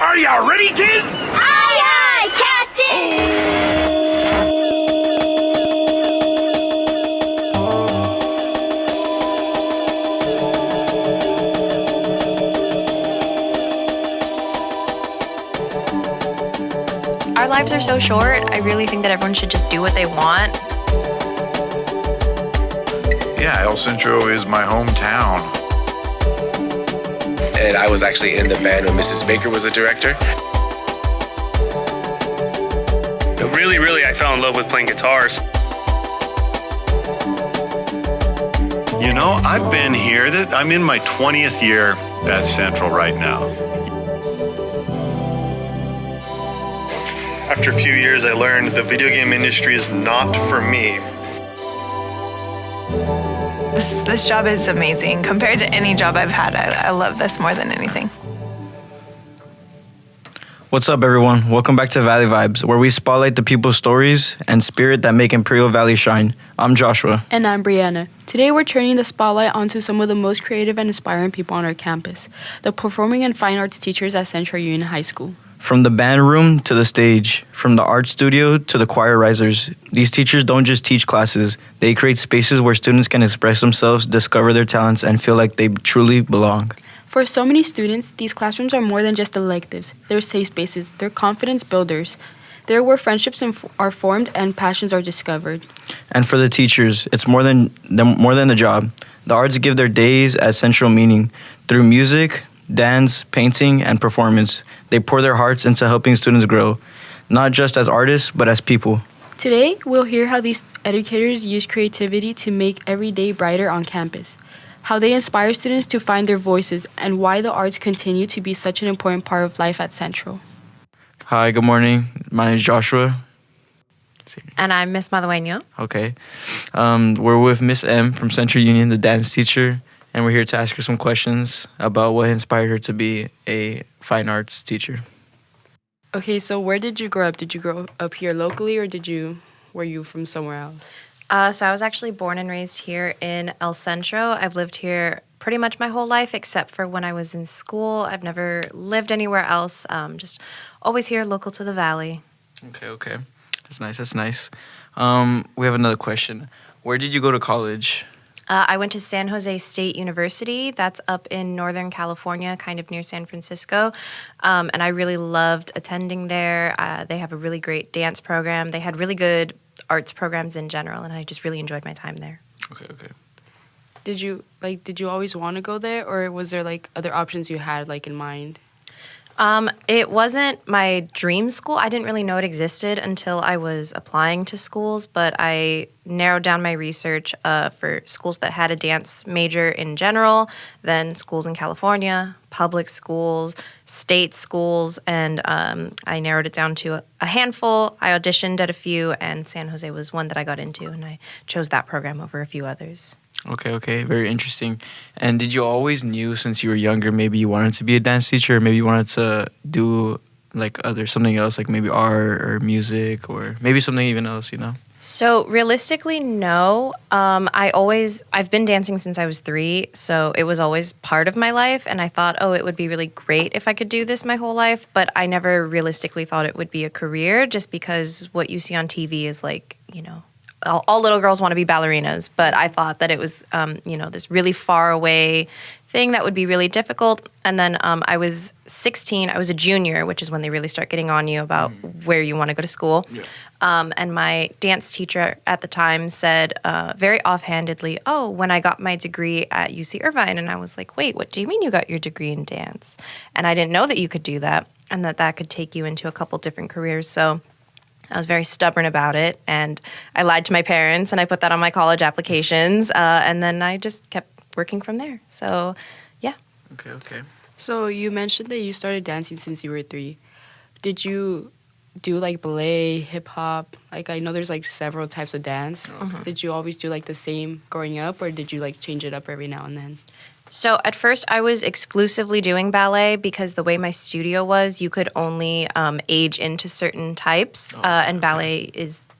Are you ready, kids? Aye, aye, Captain! Our lives are so short. I really think that everyone should just do what they want. Yeah, El Centro is my hometown. And I was actually in the band when Mrs. Baker was a director. Really, I fell in love with playing guitars. You know, I've been here. I'm in my 20th year at Central right now. After a few years, I learned the video game industry is not for me. This job is amazing. Compared to any job I've had, I love this more than anything. What's up, everyone? Welcome back to Valley Vibes, where we spotlight the people's stories and spirit that make Imperial Valley shine. I'm Joshua. And I'm Brianna. Today we're turning the spotlight onto some of the most creative and inspiring people on our campus, the performing and fine arts teachers at Central Union High School. From the band room to the stage, from the art studio to the choir risers, these teachers don't just teach classes. They create spaces where students can express themselves, discover their talents, and feel like they truly belong. For so many students, these classrooms are more than just electives. They're safe spaces. They're confidence builders. They're where friendships are formed and passions are discovered. And for the teachers, it's more than a job. The arts give their days at Central meaning. Through music, dance, painting, and performance, they pour their hearts into helping students grow, not just as artists, but as people. Today, we'll hear how these educators use creativity to make every day brighter on campus, how they inspire students to find their voices, and why the arts continue to be such an important part of life at Central. Hi, good morning. My name is Joshua. And I'm Miss Madueño. Okay. We're with Miss M from Central Union, the dance teacher, and we're here to ask her some questions about what inspired her to be a fine arts teacher. Okay, so where did you grow up? Did you grow up here locally, or were you from somewhere else? So I was actually born and raised here in El Centro. I've lived here pretty much my whole life, except for when I was in school. I've never lived anywhere else, just always here, local to the valley. Okay. That's nice. We have another question. Where did you go to college? I went to San Jose State University. That's up in Northern California, kind of near San Francisco. And I really loved attending there. They have a really great dance program. They had really good arts programs in general, and I just really enjoyed my time there. Okay. Did you always want to go there, or was there other options you had in mind? It wasn't my dream school. I didn't really know it existed until I was applying to schools, but I narrowed down my research for schools that had a dance major in general, then schools in California, public schools, state schools, and I narrowed it down to a handful. I auditioned at a few, and San Jose was one that I got into, and I chose that program over a few others. Okay. Very interesting. And did you always knew since you were younger maybe you wanted to be a dance teacher, or maybe you wanted to do something else, like maybe art or music, or maybe something even else, So realistically, no. I've been dancing since I was 3, so it was always part of my life, and I thought, it would be really great if I could do this my whole life, but I never realistically thought it would be a career, just because what you see on TV is all little girls want to be ballerinas, but I thought that it was, this really far away thing that would be really difficult. And then I was 16. I was a junior, which is when they really start getting on you about where you want to go to school. Yeah. And my dance teacher at the time said very offhandedly, when I got my degree at UC Irvine. And I was like, wait, what do you mean you got your degree in dance? And I didn't know that you could do that, and that could take you into a couple different careers. So I was very stubborn about it, and I lied to my parents, and I put that on my college applications, and then I just kept working from there. So, yeah. Okay. So you mentioned that you started dancing since you were 3. Did you do ballet, hip hop? I know there's several types of dance. Mm-hmm. Did you always do the same growing up, or did you change it up every now and then? So at first I was exclusively doing ballet because the way my studio was, you could only age into certain types. And ballet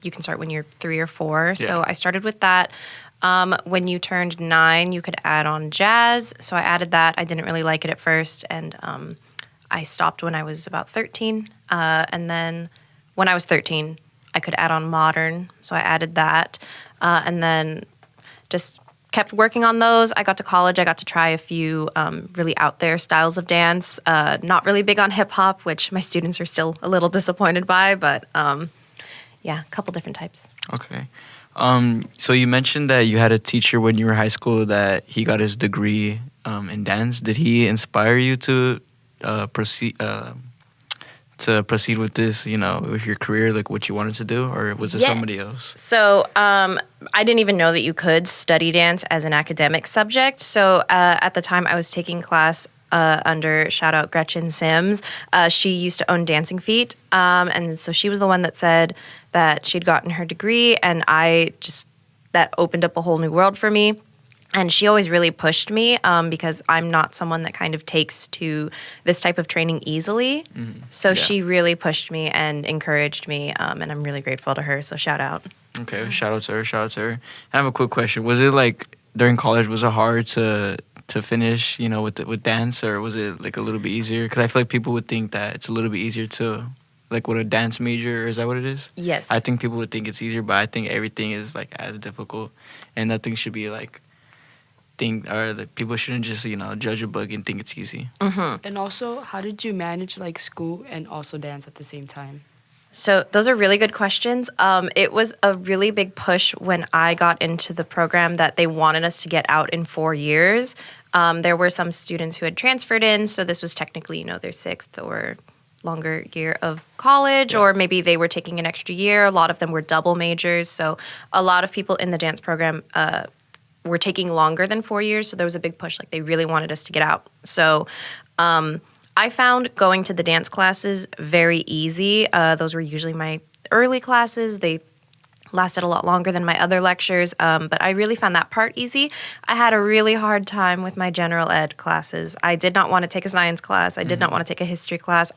you can start when you're 3 or 4. Yeah. So I started with that. When you turned 9, you could add on jazz. So I added that. I didn't really like it at first. And I stopped when I was about 13. And then when I was 13, I could add on modern. So I added that. And then just kept working on those. I got to college. I got to try a few really out there styles of dance. Not really big on hip hop, which my students are still a little disappointed by. But yeah, a couple different types. Okay. So you mentioned that you had a teacher when you were in high school that he got his degree in dance. Did he inspire you to proceed with this, with your career, like what you wanted to do, or was it somebody else? So I didn't even know that you could study dance as an academic subject. So at the time I was taking class under, shout out Gretchen Sims. She used to own Dancing Feet. And so she was the one that said that she'd gotten her degree, and that opened up a whole new world for me. And she always really pushed me because I'm not someone that kind of takes to this type of training easily. Mm-hmm. So she really pushed me and encouraged me, and I'm really grateful to her. So shout out. Okay, shout out to her. I have a quick question. Was it like during college, was it hard to finish, with dance, or was it like a little bit easier? Because I feel like people would think that it's a little bit easier to, like, with a dance major. Is that what it is? Yes. I think people would think it's easier, but I think everything is like as difficult, and nothing should be like people shouldn't just judge a book and think it's easy. Mm-hmm. And also, how did you manage like school and also dance at the same time? So those are really good questions. It was a really big push when I got into the program that they wanted us to get out in 4 years. There were some students who had transferred in, so this was technically, their 6th or longer year of college, or maybe they were taking an extra year. A lot of them were double majors, so a lot of people in the dance program were taking longer than 4 years, so there was a big push. Like, they really wanted us to get out. So I found going to the dance classes very easy. Those were usually my early classes. They lasted a lot longer than my other lectures, but I really found that part easy. I had a really hard time with my general ed classes. I did not want to take a science class. I did not want to take a history class.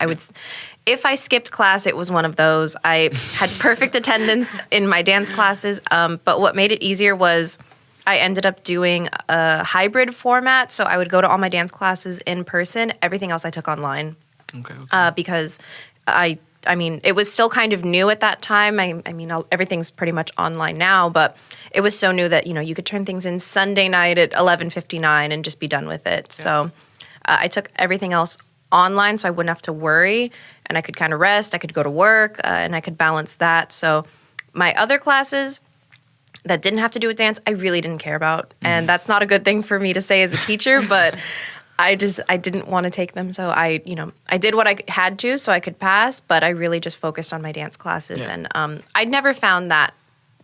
If I skipped class, it was one of those. I had perfect attendance in my dance classes, but what made it easier was I ended up doing a hybrid format, so I would go to all my dance classes in person. Everything else I took online. Okay. Because it was still kind of new at that time. Everything's pretty much online now, but it was so new that, you could turn things in Sunday night at 11:59 and just be done with it. Yeah. So I took everything else online so I wouldn't have to worry, and I could kind of rest. I could go to work, and I could balance that. So my other classes that didn't have to do with dance, I really didn't care about. And that's not a good thing for me to say as a teacher, but I didn't want to take them. So I did what I had to so I could pass, but I really just focused on my dance classes. Yeah. And I never found that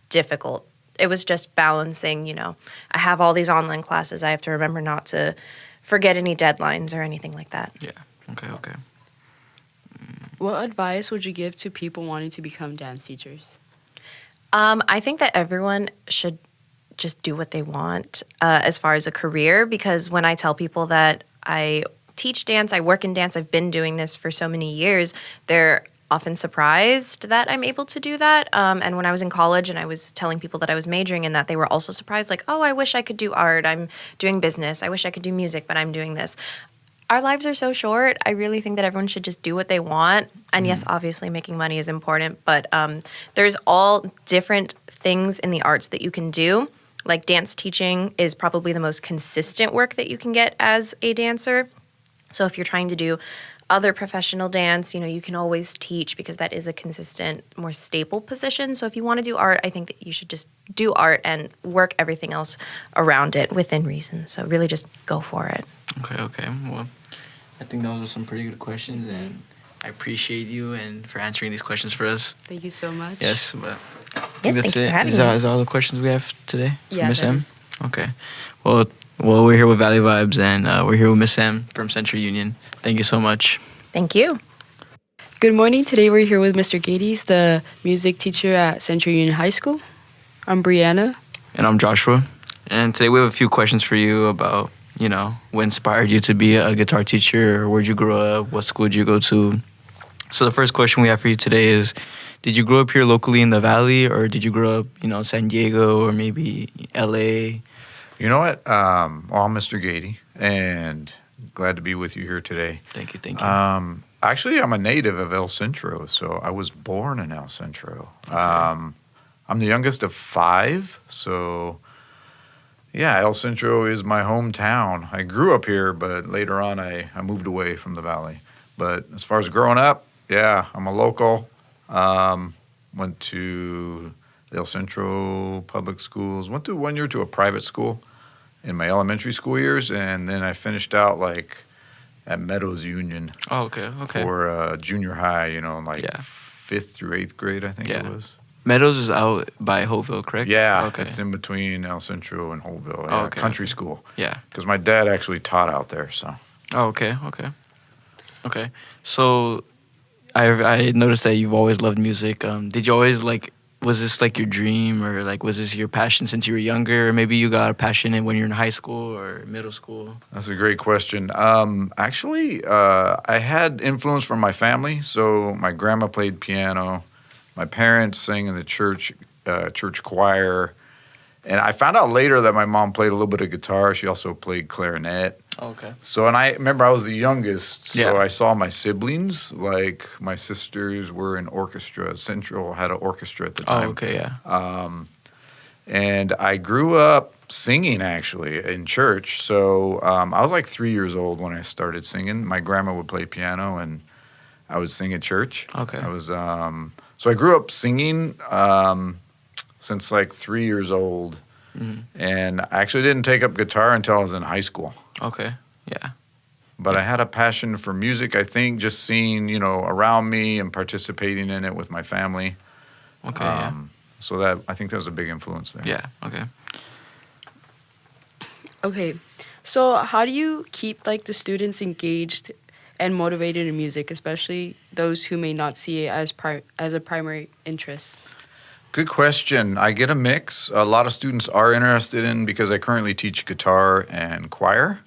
difficult. It was just balancing, I have all these online classes. I have to remember not to forget any deadlines or anything like that. Yeah. Okay. What advice would you give to people wanting to become dance teachers? I think that everyone should just do what they want as far as a career, because when I tell people that I teach dance, I work in dance, I've been doing this for so many years, they're often surprised that I'm able to do that. And when I was in college and I was telling people that I was majoring in that, they were also surprised, like, oh, I wish I could do art. I'm doing business. I wish I could do music, but I'm doing this. Our lives are so short. I really think that everyone should just do what they want. And yes, obviously making money is important, but there's all different things in the arts that you can do. Like, dance teaching is probably the most consistent work that you can get as a dancer. So if you're trying to do other professional dance, you can always teach because that is a consistent, more stable position. So if you want to do art, I think that you should just do art and work everything else around it within reason. So really just go for it. Okay. Well, I think those are some pretty good questions, and I appreciate you and for answering these questions for us. Thank you so much. Yes, but Yes, that's thank you it. for having Is me. that all the questions we have today? Yeah, Miss that M? is. Okay. Well, we're here with Valley Vibes, and we're here with Miss M from Central Union. Thank you so much. Thank you. Good morning. Today we're here with Mr. Gades, the music teacher at Central Union High School. I'm Brianna. And I'm Joshua. And today we have a few questions for you about, what inspired you to be a guitar teacher, or where'd you grow up, what school did you go to? So the first question we have for you today is, did you grow up here locally in the Valley, or did you grow up, San Diego or maybe LA? You know what? I'm Mr. Gady, and Glad to be with you here today. Thank you. Actually, I'm a native of El Centro, so I was born in El Centro. I'm the youngest of 5, so yeah, El Centro is my hometown. I grew up here, but later on I moved away from the valley. But as far as growing up, yeah, I'm a local. Went to the El Centro public schools. Went to 1 year to a private school in my elementary school years, and then I finished out like at Meadows Union. Oh, okay. For junior high, like Yeah. 5th through 8th grade, I think it was. Meadows is out by Holtville, correct? Yeah, Okay. it's in between El Centro and Holtville. Oh, Yeah, okay, country school. Yeah. Because my dad actually taught out there, so. Oh, okay. So, I noticed that you've always loved music. Did you always was this like your dream, or like was this your passion since you were younger? Or maybe you got a passion when you were in high school or middle school? That's a great question. Actually, I had influence from my family. So my grandma played piano. My parents sang in the church choir. And I found out later that my mom played a little bit of guitar. She also played clarinet. Oh, okay. So, and I remember I was the youngest, so Yeah. I saw my siblings, like my sisters were in orchestra. Central had an orchestra at the time. Oh, okay, yeah. And I grew up singing actually in church. So I was like 3 years old when I started singing. My grandma would play piano and I would sing at church. Okay. I was so I grew up singing since like 3 years old. Mhm. And I actually didn't take up guitar until I was in high school. Okay, yeah. But I had a passion for music, I think, just seeing, around me and participating in it with my family. Okay, yeah. So that, I think that was a big influence there. Yeah, okay. Okay, so how do you keep the students engaged and motivated in music, especially those who may not see it as a primary interest? Good question. I get a mix. A lot of students are interested in, because I currently teach guitar and choir.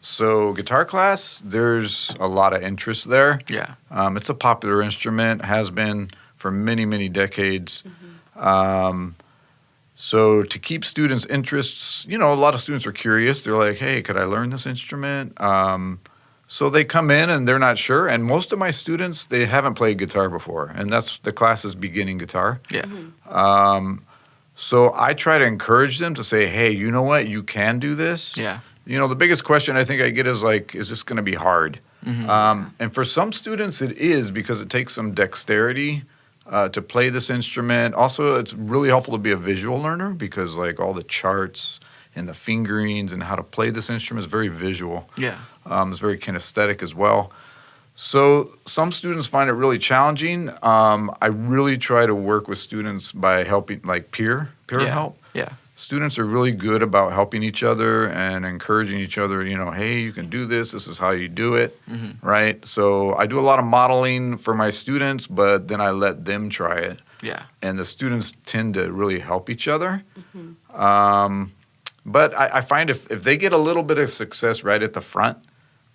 So guitar class, there's a lot of interest there. Yeah. It's a popular instrument, has been for many, many decades. So to keep students' interests, a lot of students are curious. They're like, hey, could I learn this instrument? So they come in and they're not sure. And most of my students, they haven't played guitar before. And that's the class is beginning guitar. Yeah. So I try to encourage them to say, hey, you know what? You can do this. Yeah. The biggest question I think I get is is this going to be hard? And for some students, it is, because it takes some dexterity to play this instrument. Also, it's really helpful to be a visual learner, because all the charts and the fingerings and how to play this instrument is very visual. Yeah. It's very kinesthetic as well. So some students find it really challenging. I really try to work with students by helping, peer help. Yeah. Students are really good about helping each other and encouraging each other, hey, you can do this. This is how you do it, right? So I do a lot of modeling for my students, but then I let them try it. Yeah. And the students tend to really help each other. But I find if they get a little bit of success right at the front,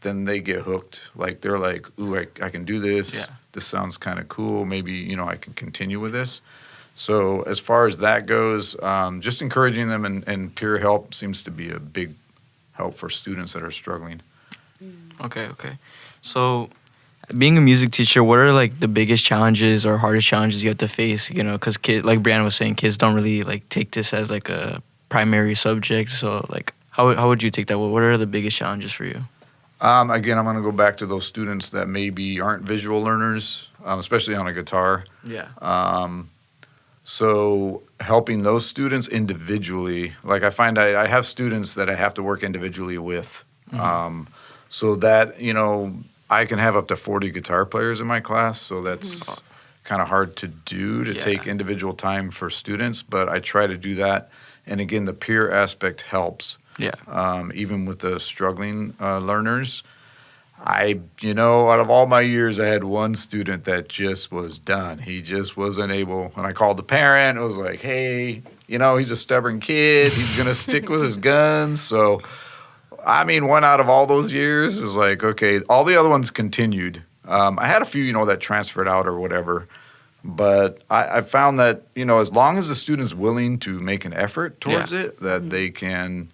then they get hooked. They're like, ooh, I can do this. Yeah. This sounds kind of cool. Maybe, I can continue with this. So as far as that goes, just encouraging them and peer help seems to be a big help for students that are struggling. Okay. So, being a music teacher, what are the biggest challenges or hardest challenges you have to face? Because kids, like Brianna was saying, kids don't really take this as a primary subject. So how would you take that? What are the biggest challenges for you? Again, I'm going to go back to those students that maybe aren't visual learners, especially on a guitar. Yeah. So helping those students individually, I find I have students that I have to work individually with. So that, I can have up to 40 guitar players in my class. So that's kind of hard to do, to take individual time for students. But I try to do that. And again, the peer aspect helps. Yeah. Even with the struggling learners. Out of all my years, I had one student that just was done. He just wasn't able. When I called the parent, it was like, hey, he's a stubborn kid. He's going to stick with his guns. So, one out of all those years, it was like, okay, all the other ones continued. I had a few, that transferred out or whatever. But I found that, as long as the student's willing to make an effort towards it, that they can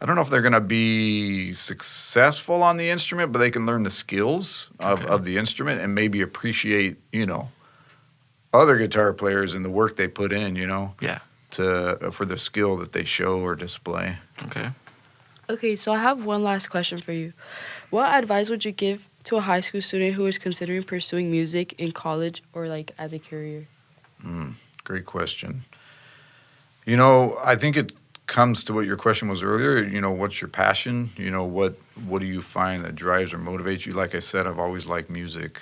I don't know if they're going to be successful on the instrument, but they can learn the skills of the instrument and maybe appreciate, other guitar players and the work they put in, Yeah. for the skill that they show or display. Okay. Okay, so I have one last question for you. What advice would you give to a high school student who is considering pursuing music in college or like as a career? Great question. I think it comes to what your question was earlier. What's your passion? What do you find that drives or motivates you? Like I said, I've always liked music.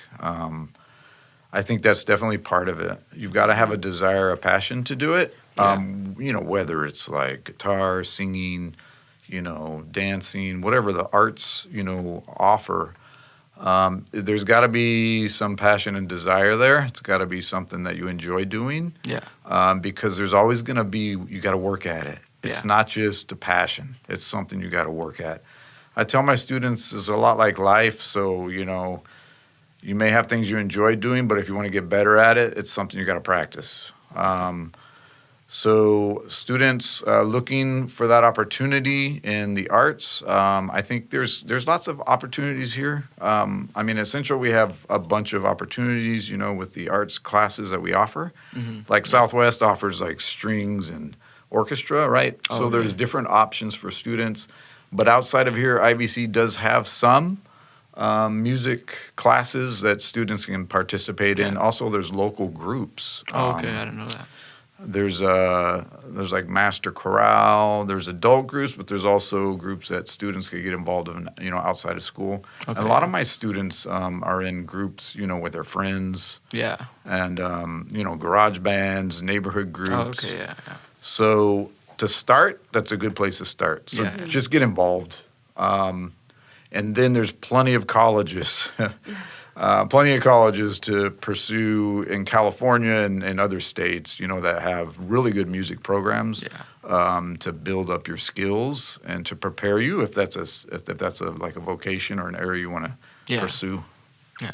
I think that's definitely part of it. You've got to have a desire, a passion to do it. Whether it's like guitar, singing, dancing, whatever the arts, offer. There's got to be some passion and desire there. It's got to be something that you enjoy doing. Yeah. Because there's always going to be, you got to work at it. It's Yeah. not just a passion. It's something you got to work at. I tell my students it's a lot like life. So, you may have things you enjoy doing, but if you want to get better at it, it's something you got to practice. So students looking for that opportunity in the arts, I think there's lots of opportunities here. At Central we have a bunch of opportunities, with the arts classes that we offer. Like Southwest offers like strings and orchestra, right? So there's different options for students. But outside of here, IBC does have some music classes that students can participate in. Also, there's local groups. I didn't know that. There's like master chorale. There's adult groups, but there's also groups that students could get involved in, outside of school. Okay. And a lot of my students are in groups, with their friends. Yeah. And garage bands, neighborhood groups. Yeah. So to start, that's a good place to start. So just get involved. And then there's plenty of colleges, to pursue in California and other states, that have really good music programs to build up your skills and to prepare you if that's like a vocation or an area you want to pursue. Yeah.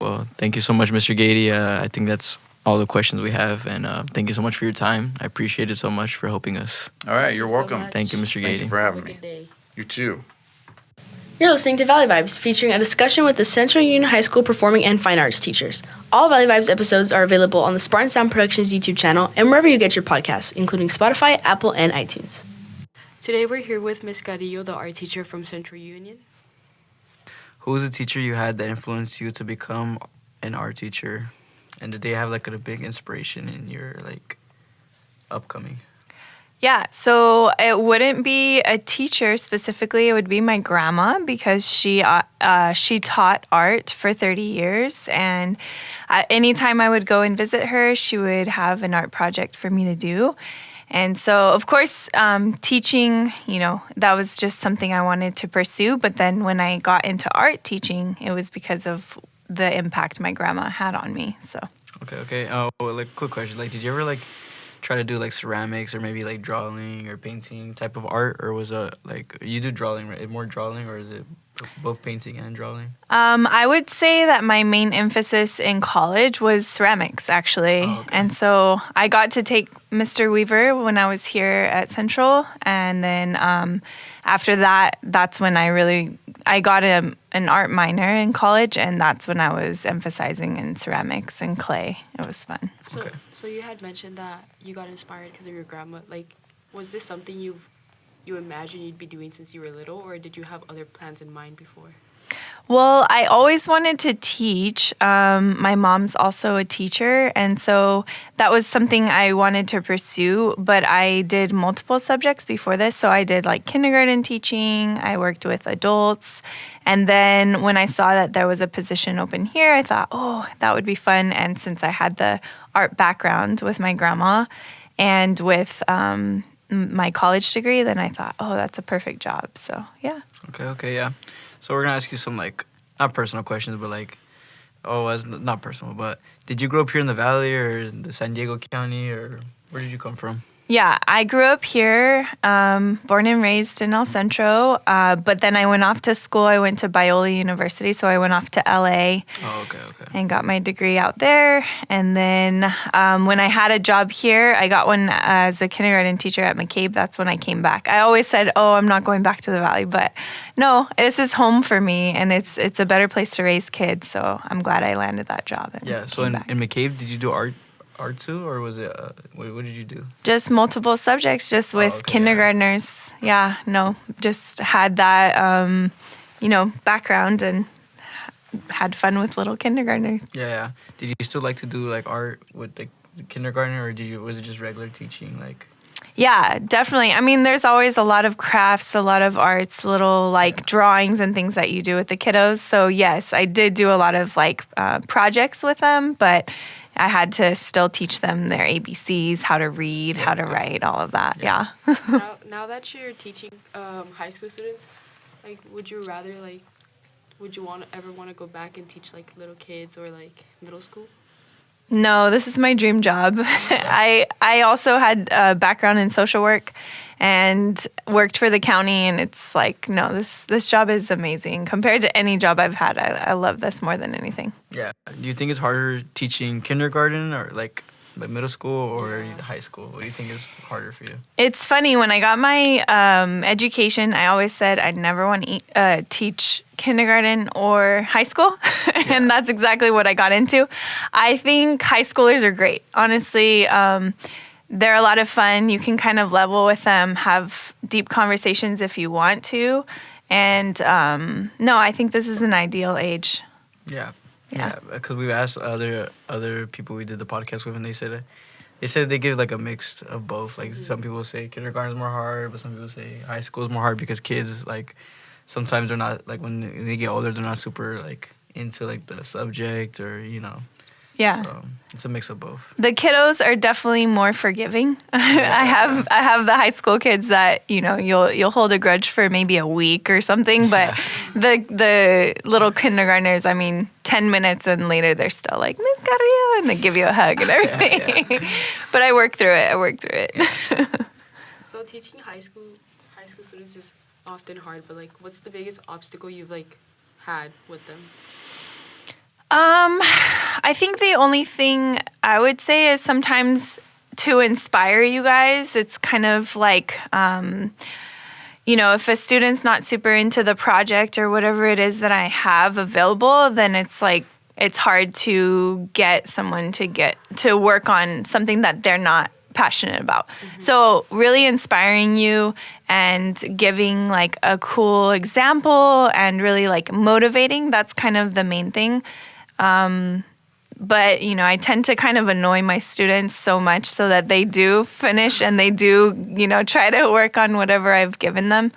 Well, thank you so much, Mr. Gady. I think that's all the questions we have, and thank you so much for your time. I appreciate it so much for helping us. All right, you're welcome. Thank you, Mr. Gady. Thank you for having me. You too. You're listening to Valley Vibes, featuring a discussion with the Central Union High School Performing and Fine Arts teachers. All Valley Vibes episodes are available on the Spartan Sound Productions YouTube channel and wherever you get your podcasts, including Spotify, Apple, and iTunes. Today we're here with Miss Carrillo, the art teacher from Central Union. Who was a teacher you had that influenced you to become an art teacher? And did they have like a big inspiration in your upcoming? Yeah, so it wouldn't be a teacher specifically. It would be my grandma because she taught art for 30 years. And anytime I would go and visit her, she would have an art project for me to do. And so, of course, teaching, that was just something I wanted to pursue. But then when I got into art teaching, it was because of the impact my grandma had on me. So. Okay. Oh, quick question. Did you ever try to do ceramics or maybe drawing or painting type of art, or was it you do drawing, right? More drawing, or is it both painting and drawing? I would say that my main emphasis in college was ceramics, actually. Oh, okay. And so I got to take Mr. Weaver when I was here at Central, and then after that, that's when I got an art minor in college, and that's when I was emphasizing in ceramics and clay. It was fun. So you had mentioned that you got inspired because of your grandma. Was this something you imagined you'd be doing since you were little, or did you have other plans in mind before? Well, I always wanted to teach. My mom's also a teacher, and so that was something I wanted to pursue, but I did multiple subjects before this. So I did kindergarten teaching, I worked with adults, and then when I saw that there was a position open here, I thought, oh, that would be fun. And since I had the art background with my grandma and with my college degree, then I thought, oh, that's a perfect job. So, yeah. Okay, yeah. So we're going to ask you some, not personal questions, but not personal, but did you grow up here in the Valley or in the San Diego County, or where did you come from? Yeah, I grew up here, born and raised in El Centro, but then I went off to school. I went to Biola University, so I went off to LA. Oh, okay. And got my degree out there. And then when I had a job here, I got one as a kindergarten teacher at McCabe. That's when I came back. I always said, oh, I'm not going back to the Valley, but no, this is home for me, and it's a better place to raise kids, so I'm glad I landed that job. Yeah, so in McCabe, did you do art too, or was it, what did you do? Just multiple subjects, just with kindergartners. Yeah, no, just had that, background and had fun with little kindergartners. Yeah. Did you still like to do like art with like the kindergarten, or was it just regular teaching? Like, yeah, definitely. I mean, there's always a lot of crafts, a lot of arts, little like drawings and things that you do with the kiddos. So yes, I did do a lot of like projects with them, but I had to still teach them their ABCs, how to read, how to write, all of that. Yeah. Now that you're teaching high school students, like, would you ever want to go back and teach like little kids or like middle school? No, this is my dream job. I also had a background in social work and worked for the county, and it's like, no, this job is amazing. Compared to any job I've had, I love this more than anything. Yeah. Do you think it's harder teaching kindergarten or like middle school or high school? What do you think is harder for you? It's funny, when I got my education, I always said I'd never want to teach kindergarten or high school, and that's exactly what I got into. I think high schoolers are great. Honestly, they're a lot of fun. You can kind of level with them, have deep conversations if you want to, and no, I think this is an ideal age. Yeah, because we've asked other people we did the podcast with, and they said they give like a mix of both. Like some people say kindergarten is more hard, but some people say high school is more hard because kids like sometimes they're not like when they get older they're not super like into like the subject or Yeah. So it's a mix of both. The kiddos are definitely more forgiving. I have the high school kids that you'll hold a grudge for maybe a week or something, but the little kindergartners, I mean, 10 minutes and later they're still like, Miss Carrillo, and they give you a hug and everything. But I work through it. So teaching high school students is often hard, but like, what's the biggest obstacle you've like had with them? I think the only thing I would say is sometimes to inspire you guys, it's kind of like, if a student's not super into the project or whatever it is that I have available, then it's like, it's hard to get someone to work on something that they're not passionate about. Mm-hmm. So really inspiring you and giving like a cool example and really like motivating, that's kind of the main thing. But, I tend to kind of annoy my students so much so that they do finish and they do, try to work on whatever I've given them.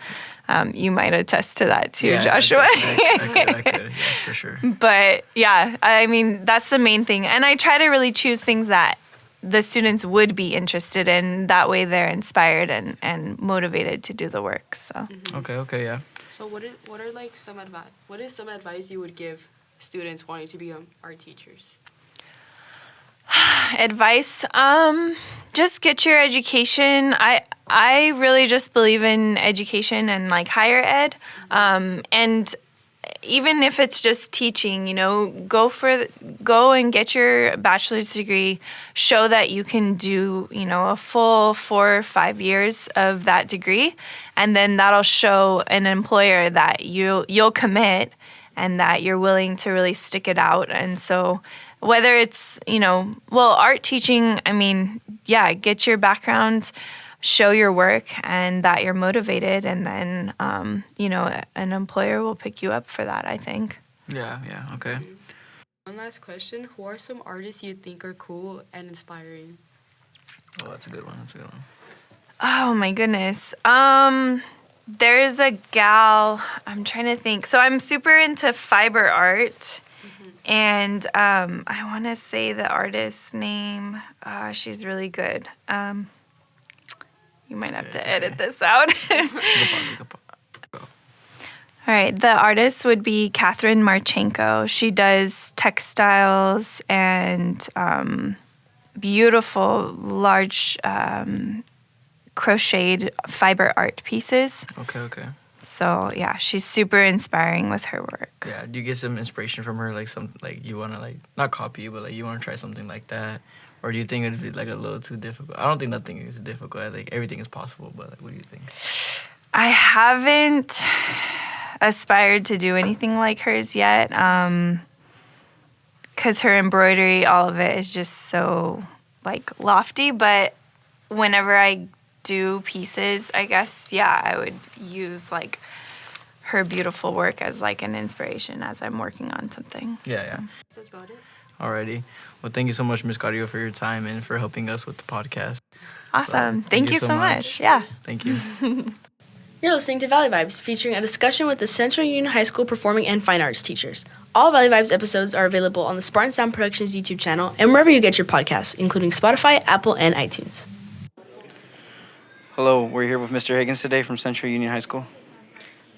You might attest to that too, Joshua. I could, yes, for sure. But yeah, I mean, that's the main thing. And I try to really choose things that the students would be interested in. That way they're inspired and motivated to do the work. So. Mm-hmm. Okay, yeah. So what is some advice you would give students wanting to become art teachers? Advice, just get your education. I really just believe in education and like higher ed. And even if it's just teaching, go and get your bachelor's degree, show that you can do, a full 4 or 5 years of that degree. And then that'll show an employer that you'll commit and that you're willing to really stick it out. And so whether it's, art teaching, I mean, get your background, show your work, and that you're motivated, and then, an employer will pick you up for that, I think. Yeah, okay. One last question. Who are some artists you think are cool and inspiring? Oh, that's a good one. Oh, my goodness. There's a gal, I'm trying to think. So I'm super into fiber art. And I want to say the artist's name. She's really good. You might have to edit this out. All right. The artist would be Catherine Marchenko. She does textiles and beautiful, large crocheted fiber art pieces. Okay. So yeah, she's super inspiring with her work. Yeah. Do you get some inspiration from her? Like you want to not copy, but you want to try something like that, or do you think it'd be a little too difficult? I don't think nothing is difficult. I think everything is possible. But what do you think? I haven't aspired to do anything like hers yet, because her embroidery, all of it is just so lofty. But whenever I do pieces, I guess, I would use her beautiful work as an inspiration as I'm working on something. Yeah. That's about it. Alrighty. Well, thank you so much, Ms. Cardio, for your time and for helping us with the podcast. Awesome. Thank you so much. Yeah. Thank you. You're listening to Valley Vibes, featuring a discussion with the Central Union High School Performing and Fine Arts teachers. All Valley Vibes episodes are available on the Spartan Sound Productions YouTube channel and wherever you get your podcasts, including Spotify, Apple, and iTunes. Hello, we're here with Mr. Higgins today from Central Union High School.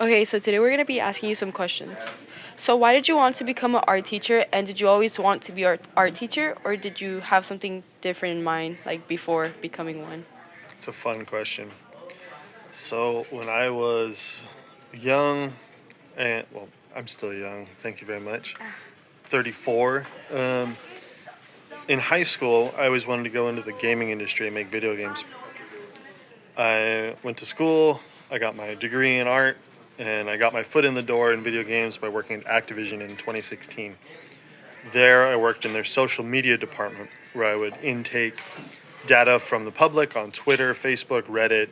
Okay, so today we're going to be asking you some questions. So why did you want to become an art teacher, and did you always want to be an art teacher, or did you have something different in mind, before becoming one? It's a fun question. So when I was young, I'm still young, thank you very much, 34. In high school, I always wanted to go into the gaming industry and make video games. I went to school, I got my degree in art, and I got my foot in the door in video games by working at Activision in 2016. There, I worked in their social media department, where I would intake data from the public on Twitter, Facebook, Reddit,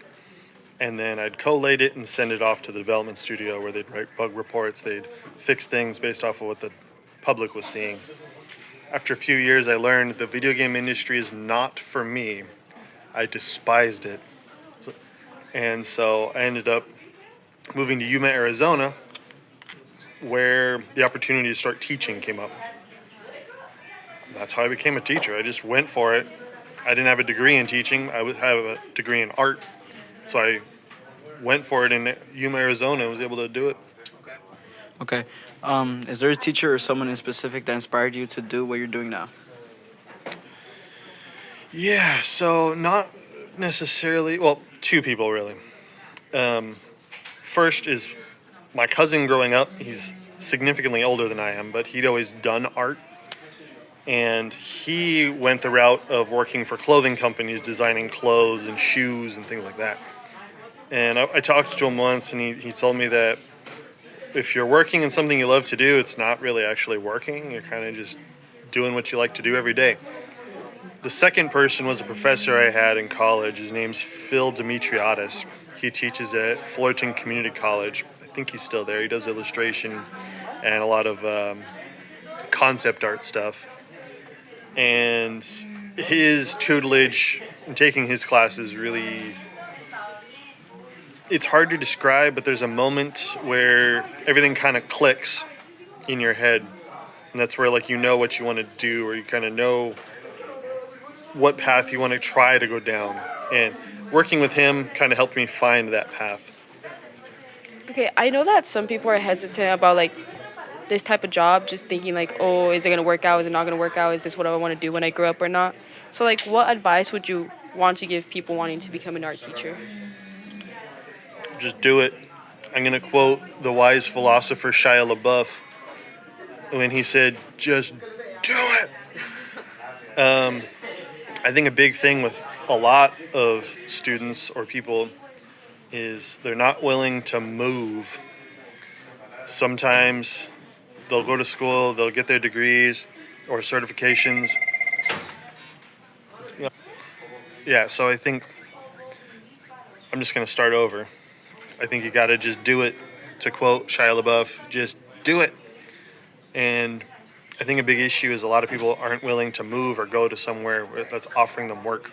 and then I'd collate it and send it off to the development studio where they'd write bug reports. They'd fix things based off of what the public was seeing. After a few years, I learned the video game industry is not for me. I despised it. And so I ended up moving to Yuma, Arizona, where the opportunity to start teaching came up. That's how I became a teacher. I just went for it. I didn't have a degree in teaching. I have a degree in art. So I went for it in Yuma, Arizona, and was able to do it. Okay. Is there a teacher or someone in specific that inspired you to do what you're doing now? Yeah, so not necessarily, two people really. First is my cousin growing up. He's significantly older than I am, but he'd always done art. And he went the route of working for clothing companies, designing clothes and shoes and things like that. And I talked to him once, and he told me that if you're working in something you love to do, it's not really actually working. You're kind of just doing what you like to do every day. The second person was a professor I had in college. His name's Phil Demetriadis. He teaches at Fullerton Community College. I think he's still there. He does illustration and a lot of concept art stuff. And his tutelage and taking his classes really, it's hard to describe, but there's a moment where everything kind of clicks in your head. And that's where you know what you want to do, or you kind of know what path you want to try to go down. And working with him kind of helped me find that path. Okay, I know that some people are hesitant about this type of job, just thinking oh, is it gonna work out? Is it not gonna work out? Is this what I want to do when I grow up or not? So what advice would you want to give people wanting to become an art teacher? Just do it. I'm gonna quote the wise philosopher Shia LaBeouf when he said, "Just do it." I think a big thing with a lot of students or people is they're not willing to move. Sometimes they'll go to school, they'll get their degrees or certifications. Yeah, so I think I'm just going to start over. I think you got to just do it. To quote Shia LaBeouf, just do it. And I think a big issue is a lot of people aren't willing to move or go to somewhere that's offering them work.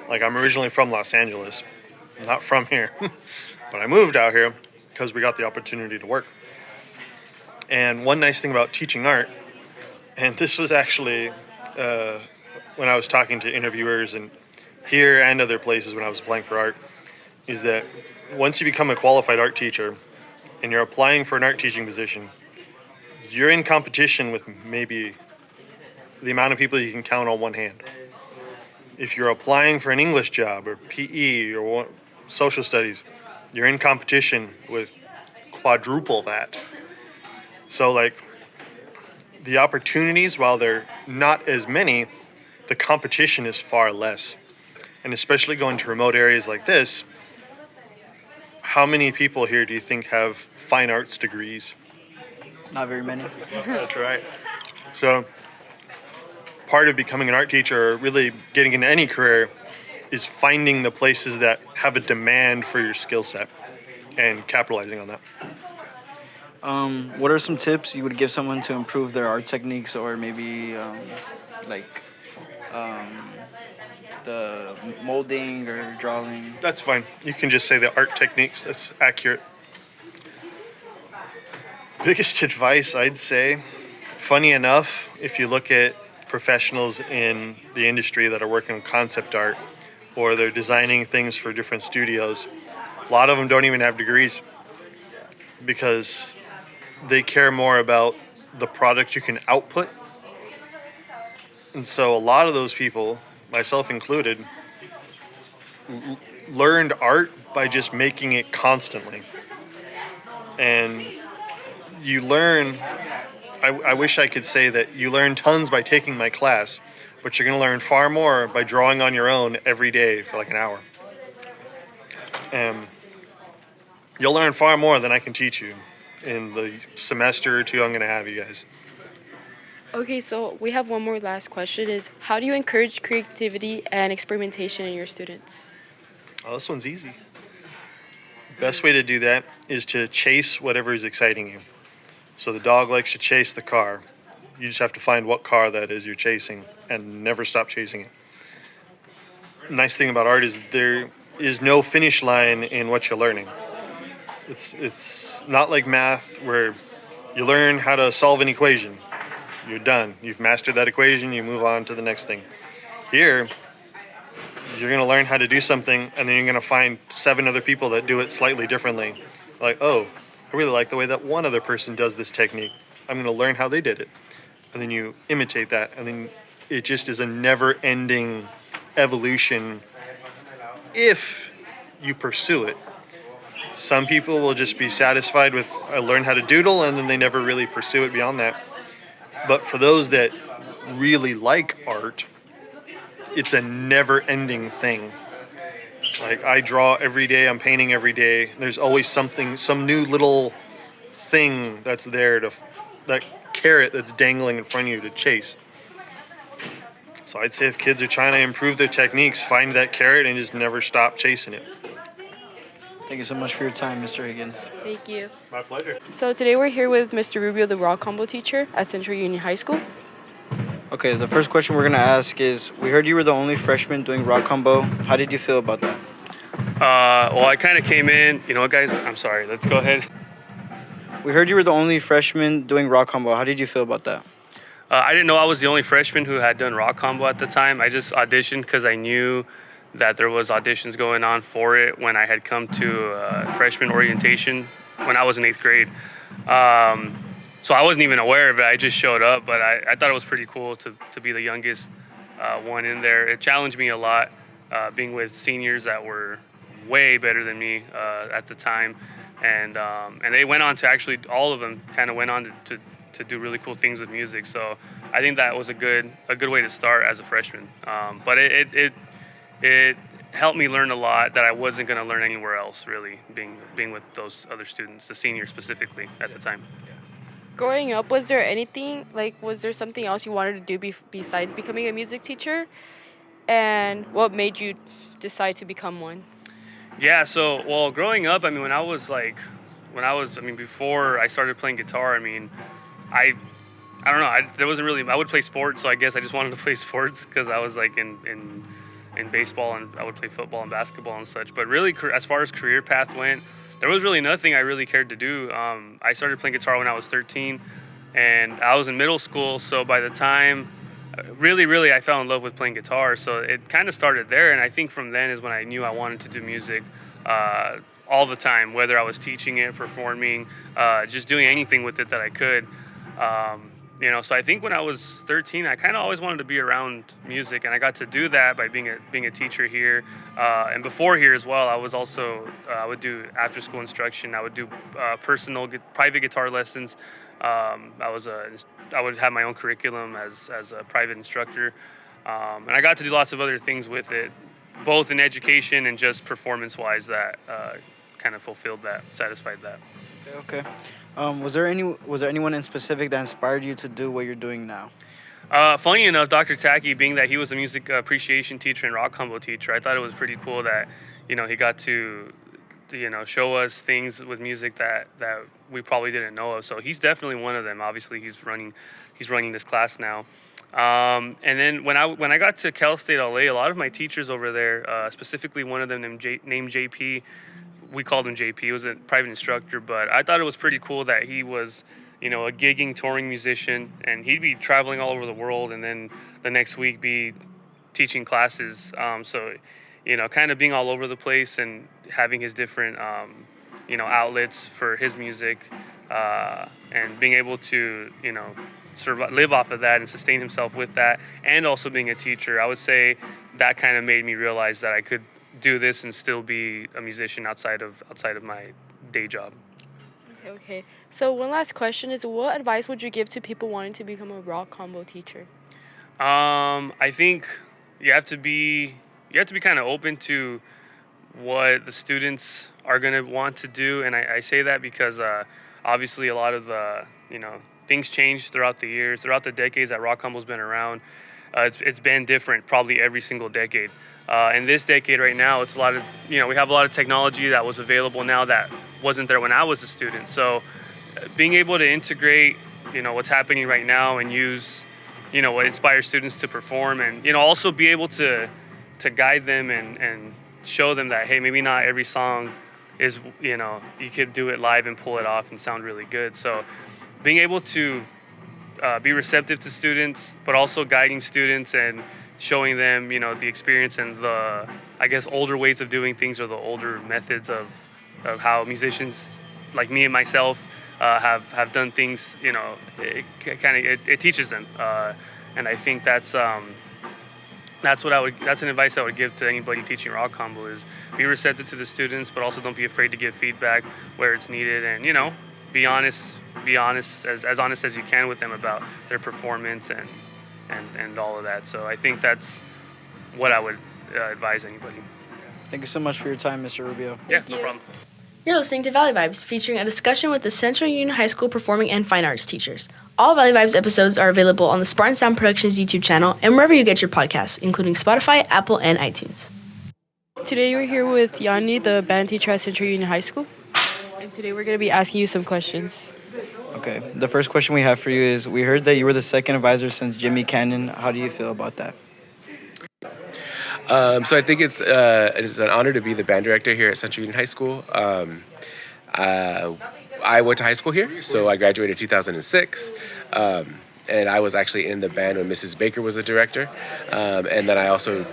I'm originally from Los Angeles, not from here, but I moved out here because we got the opportunity to work. And one nice thing about teaching art, and this was actually when I was talking to interviewers and here and other places when I was applying for art, is that once you become a qualified art teacher and you're applying for an art teaching position, you're in competition with maybe the amount of people you can count on one hand. if you're applying for an English job or PE or social studies, you're in competition with quadruple that. So like the opportunities, while they're not as many, the competition is far less. And especially going to remote areas like this, how many people here do you think have fine arts degrees? Not very many. That's right. So part of becoming an art teacher, or really getting into any career, is finding the places that have a demand for your skill set and capitalizing on that. What are some tips you would give someone to improve their art techniques, or maybe the molding or drawing? That's fine. You can just say the art techniques. That's accurate. Biggest advice, I'd say, funny enough, if you look at professionals in the industry that are working on concept art or they're designing things for different studios, a lot of them don't even have degrees because they care more about the product you can output. And so a lot of those people, myself included, learned art by just making it constantly. And you learn, I wish I could say that you learn tons by taking my class, but you're going to learn far more by drawing on your own every day for like an hour. And you'll learn far more than I can teach you in the semester or two I'm going to have you guys. Okay, so we have one more last question is, how do you encourage creativity and experimentation in your students? Oh, this one's easy. Best way to do that is to chase whatever is exciting you. So the dog likes to chase the car. You just have to find what car that is you're chasing and never stop chasing it. Nice thing about art is there is no finish line in what you're learning. It's not like math where you learn how to solve an equation. You're done. You've mastered that equation, you move on to the next thing. Here, you're going to learn how to do something, and then you're going to find 7 other people that do it slightly differently. Like, oh, I really like the way that one other person does this technique. I'm going to learn how they did it. And then you imitate that, and then it just is a never-ending evolution if you pursue it. Some people will just be satisfied with, I learned how to doodle, and then they never really pursue it beyond that. But for those that really like art, it's a never-ending thing. Like, I draw every day, I'm painting every day. There's always something, some new little thing that's there, that carrot that's dangling in front of you to chase. So I'd say if kids are trying to improve their techniques, find that carrot and just never stop chasing it. Thank you so much for your time, Mr. Higgins. Thank you. My pleasure. So today we're here with Mr. Rubio, the rock combo teacher at Central Union High School. Okay, the first question we're going to ask is, we heard you were the only freshman doing rock combo. How did you feel about that? Well, I kind of came in. You know what, guys? I'm sorry. Let's go ahead. We heard you were the only freshman doing rock combo. How did you feel about that? I didn't know I was the only freshman who had done rock combo at the time. I just auditioned because I knew that there was auditions going on for it when I had come to freshman orientation when I was in 8th grade. So I wasn't even aware of it. I just showed up, but I thought it was pretty cool to be the youngest one in there. It challenged me a lot, being with seniors that were way better than me at the time. And they went on to actually, all of them kind of went on to do really cool things with music. So I think that was a good way to start as a freshman. But it helped me learn a lot that I wasn't going to learn anywhere else, really, being with those other students, the seniors specifically at the time. Growing up, was there something else you wanted to do besides becoming a music teacher? And what made you decide to become one? Yeah, so, well, growing up, before I started playing guitar, I don't know, I would play sports, so I guess I just wanted to play sports because I was like in baseball, and I would play football and basketball and such. But really, as far as career path went, there was really nothing I really cared to do. I started playing guitar when I was 13, and I was in middle school, so by the time, really, I fell in love with playing guitar, so it kind of started there, and I think from then is when I knew I wanted to do music all the time, whether I was teaching it, performing, just doing anything with it that I could. So I think when I was 13, I kind of always wanted to be around music, and I got to do that by being a teacher here. And before here as well, I was also I would do after school instruction. I would do private guitar lessons. I would have my own curriculum as a private instructor, and I got to do lots of other things with it, both in education and just performance-wise that kind of satisfied that. Okay. Was there anyone in specific that inspired you to do what you're doing now? Funny enough, Dr. Tacky, being that he was a music appreciation teacher and rock combo teacher, I thought it was pretty cool that, he got to show us things with music that we probably didn't know of. So he's definitely one of them. Obviously, he's running this class now. And then when I got to Cal State LA, a lot of my teachers over there, specifically one of them named JP, we called him JP. He was a private instructor, but I thought it was pretty cool that he was, a gigging touring musician, and he'd be traveling all over the world, and then the next week be teaching classes. So, kind of being all over the place and having his different, outlets for his music, and being able to, live off of that and sustain himself with that, and also being a teacher. I would say that kind of made me realize that I could do this and still be a musician outside of my day job. Okay. So one last question is, what advice would you give to people wanting to become a rock combo teacher? I think you have to be kind of open to what the students are going to want to do, and I say that because obviously a lot of the things change throughout the years, throughout the decades that rock combo's been around. It's been different probably every single decade. In this decade right now, it's a lot of, we have a lot of technology that was available now that wasn't there when I was a student. So being able to integrate, what's happening right now and use, what inspires students to perform, and, also be able to guide them and show them that, hey, maybe not every song is, you could do it live and pull it off and sound really good. So being able to be receptive to students, but also guiding students and showing them, the experience and the, I guess, older ways of doing things, or the older methods of how musicians like me and myself have done things. It teaches them, and I think that's an advice I would give to anybody teaching rock combo, is be receptive to the students, but also don't be afraid to give feedback where it's needed, and be honest as honest as you can with them about their performance and all of that. So I think that's what I would advise anybody. Thank you so much for your time, Mr. Rubio. Yeah, no problem. You're listening to Valley Vibes, featuring a discussion with the Central Union High School Performing and Fine Arts teachers. All Valley Vibes episodes are available on the Spartan Sound Productions YouTube channel and wherever you get your podcasts, including Spotify, Apple, and iTunes. Today we're here with Yanni, the band teacher at Central Union High School. And today we're going to be asking you some questions. Okay, the first question we have for you is, we heard that you were the second advisor since Jimmy Cannon. How do you feel about that? So I think it's an honor to be the band director here at Central Union High School. I went to high school here, so I graduated in 2006. And I was actually in the band when Mrs. Baker was the director. And then I also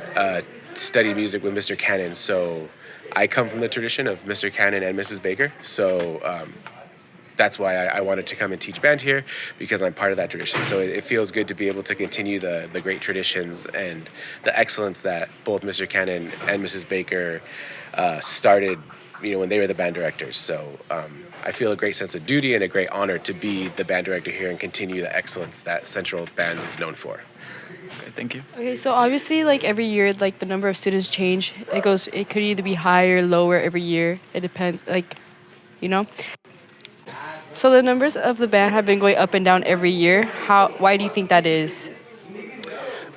studied music with Mr. Cannon. So I come from the tradition of Mr. Cannon and Mrs. Baker. So that's why I wanted to come and teach band here, because I'm part of that tradition. So it feels good to be able to continue the great traditions and the excellence that both Mr. Cannon and Mrs. Baker started, when they were the band directors. So I feel a great sense of duty and a great honor to be the band director here and continue the excellence that Central Band is known for. Okay, thank you. Okay, so obviously, every year, the number of students change. It could either be higher or lower every year. It depends, So the numbers of the band have been going up and down every year. Why do you think that is?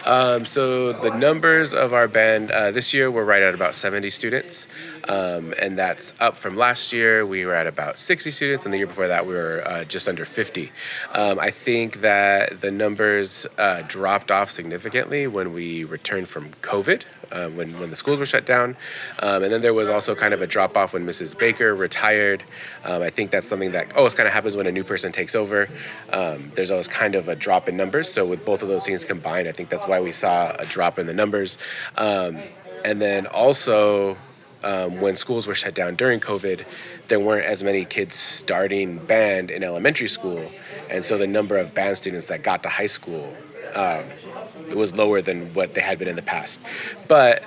So the numbers of our band this year, we're right at about 70 students, and that's up from last year. We were at about 60 students, and the year before that we were just under 50. I think that the numbers dropped off significantly when we returned from COVID, when the schools were shut down, and then there was also kind of a drop off when Mrs. Baker retired. I think that's something that always kind of happens when a new person takes over. There's always kind of a drop in numbers, so with both of those things combined, I think that's why we saw a drop in the numbers. And then also, when schools were shut down during COVID, there weren't as many kids starting band in elementary school. And so the number of band students that got to high school it was lower than what they had been in the past. But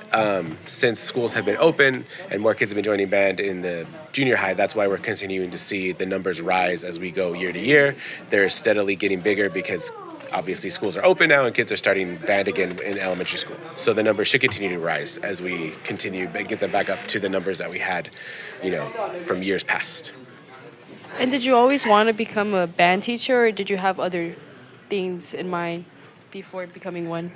since schools have been open and more kids have been joining band in the junior high, that's why we're continuing to see the numbers rise as we go year to year. They're steadily getting bigger because obviously schools are open now and kids are starting band again in elementary school. So the numbers should continue to rise as we continue and get them back up to the numbers that we had, from years past. And did you always want to become a band teacher, or did you have other things in mind before becoming one?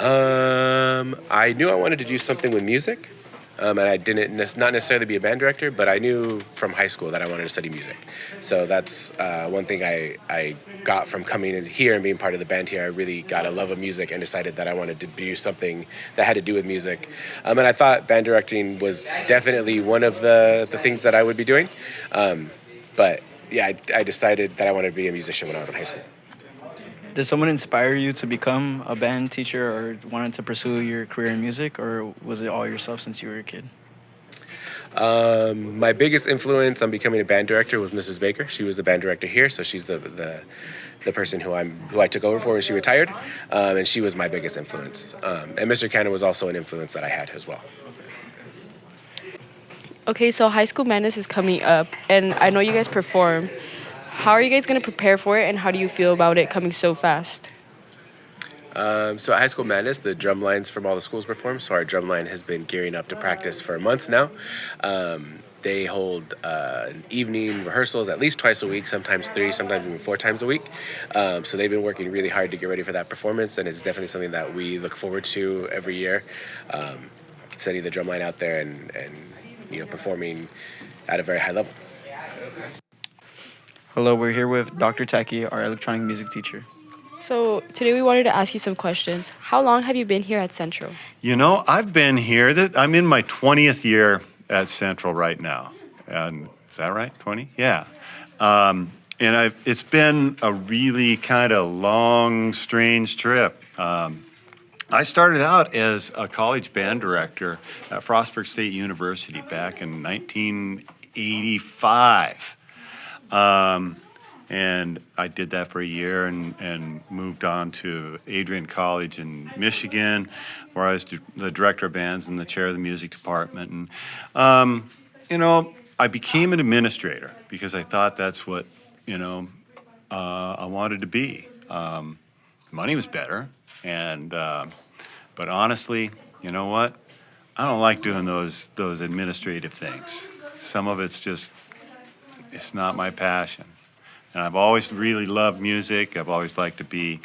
I knew I wanted to do something with music, and I didn't not necessarily be a band director, but I knew from high school that I wanted to study music. So that's one thing I got from coming in here and being part of the band here. I really got a love of music and decided that I wanted to do something that had to do with music. And I thought band directing was definitely one of the things that I would be doing. But yeah, I decided that I wanted to be a musician when I was in high school. Did someone inspire you to become a band teacher or wanted to pursue your career in music, or was it all yourself since you were a kid? My biggest influence on becoming a band director was Mrs. Baker. She was the band director here, so she's the person who I took over for when she retired, and she was my biggest influence. And Mr. Cannon was also an influence that I had as well. Okay, so High School Madness is coming up, and I know you guys perform. How are you guys going to prepare for it, and how do you feel about it coming so fast? So at High School Madness, the drum lines from all the schools perform. So our drum line has been gearing up to practice for months now. They hold evening rehearsals at least twice a week, sometimes 3, sometimes even 4 times a week. So they've been working really hard to get ready for that performance, and it's definitely something that we look forward to every year. Setting the drum line out there and performing at a very high level. Hello, we're here with Dr. Taki, our electronic music teacher. So today we wanted to ask you some questions. How long have you been here at Central? I've been here. I'm in my 20th year at Central right now. And is that right? 20? Yeah. And it's been a really kind of long, strange trip. I started out as a college band director at Frostburg State University back in 1985. And I did that for a year and moved on to Adrian College in Michigan, where I was the director of bands and the chair of the music department. And, I became an administrator because I thought that's what, I wanted to be. Money was better. But honestly, you know what? I don't like doing those administrative things. Some of it's not my passion. And I've always really loved music. I've always liked to be,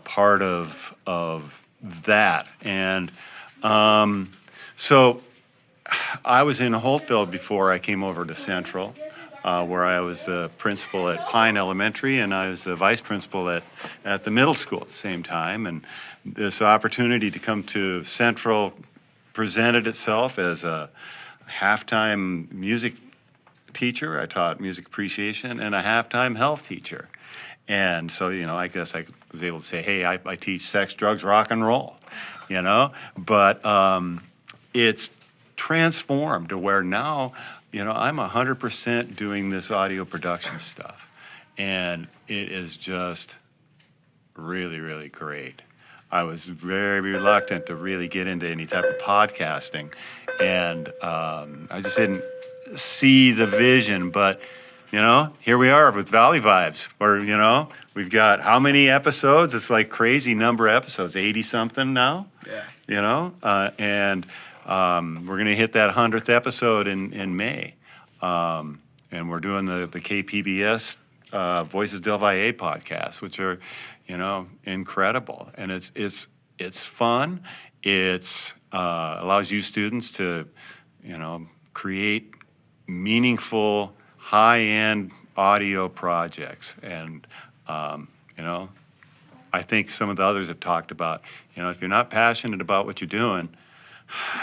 part of that. And so I was in Holtville before I came over to Central, where I was the principal at Pine Elementary, and I was the vice principal at the middle school at the same time. And this opportunity to come to Central presented itself as a half-time music teacher. I taught music appreciation, and a half-time health teacher. And so, I guess I was able to say, hey, I teach sex, drugs, rock and roll, But it's transformed to where now, I'm 100% doing this audio production stuff. And it is just really, really great. I was very reluctant to really get into any type of podcasting. And I just didn't see the vision, but here we are with Valley Vibes, where we've got how many episodes? It's like crazy number of episodes, 80 something now. Yeah. And we're gonna hit that 100th episode in May, and we're doing the KPBS Voices del Valle podcast, which are incredible, and it's fun. It's allows you students to create meaningful, high-end audio projects. And, I think some of the others have talked about, if you're not passionate about what you're doing,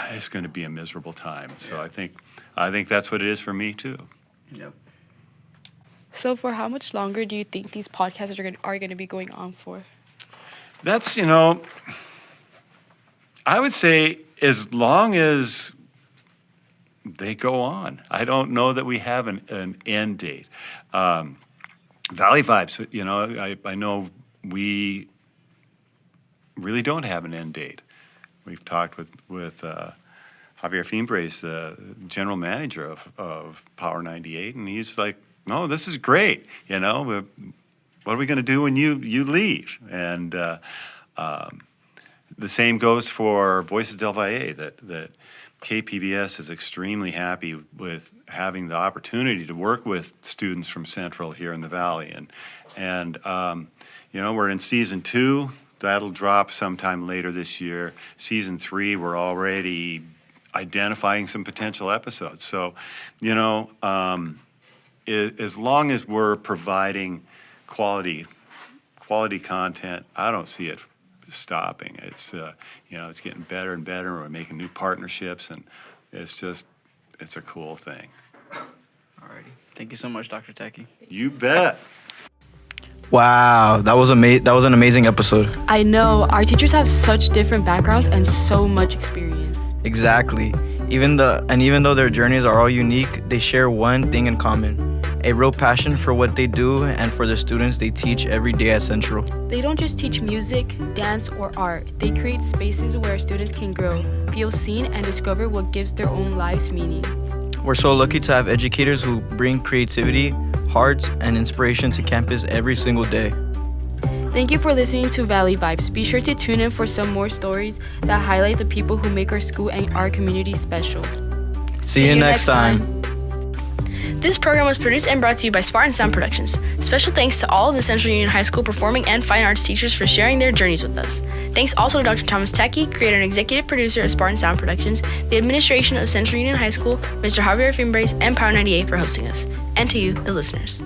it's going to be a miserable time. So I think that's what it is for me, too. Yep. So for how much longer do you think these podcasts are going to be going on for? That's, I would say as long as they go on. I don't know that we have an end date. Valley Vibes, you know, I know we really don't have an end date. We've talked with Javier Fimbres, the general manager of Power 98, and he's like, no, this is great. You know, what are we going to do when you leave? And the same goes for Voices del Valle, that KPBS is extremely happy with having the opportunity to work with students from Central here in the Valley. And you know, we're in season 2. That'll drop sometime later this year. Season 3, we're already identifying some potential episodes. So, you know, as long as we're providing quality content, I don't see it stopping. It's you know, it's getting better and better. We're making new partnerships, and it's a cool thing. Alrighty. Thank you so much, Dr. Techie. You bet. Wow, that was an amazing episode. I know, our teachers have such different backgrounds and so much experience. Exactly. Even though their journeys are all unique, they share one thing in common. A real passion for what they do and for the students they teach every day at Central. They don't just teach music, dance, or art. They create spaces where students can grow, feel seen, and discover what gives their own lives meaning. We're so lucky to have educators who bring creativity, heart, and inspiration to campus every single day. Thank you for listening to Valley Vibes. Be sure to tune in for some more stories that highlight the people who make our school and our community special. See you next time. This program was produced and brought to you by Spartan Sound Productions. Special thanks to all of the Central Union High School performing and fine arts teachers for sharing their journeys with us. Thanks also to Dr. Thomas Techie, creator and executive producer of Spartan Sound Productions, the administration of Central Union High School, Mr. Javier Fimbres, and Power 98 for hosting us, and to you, the listeners.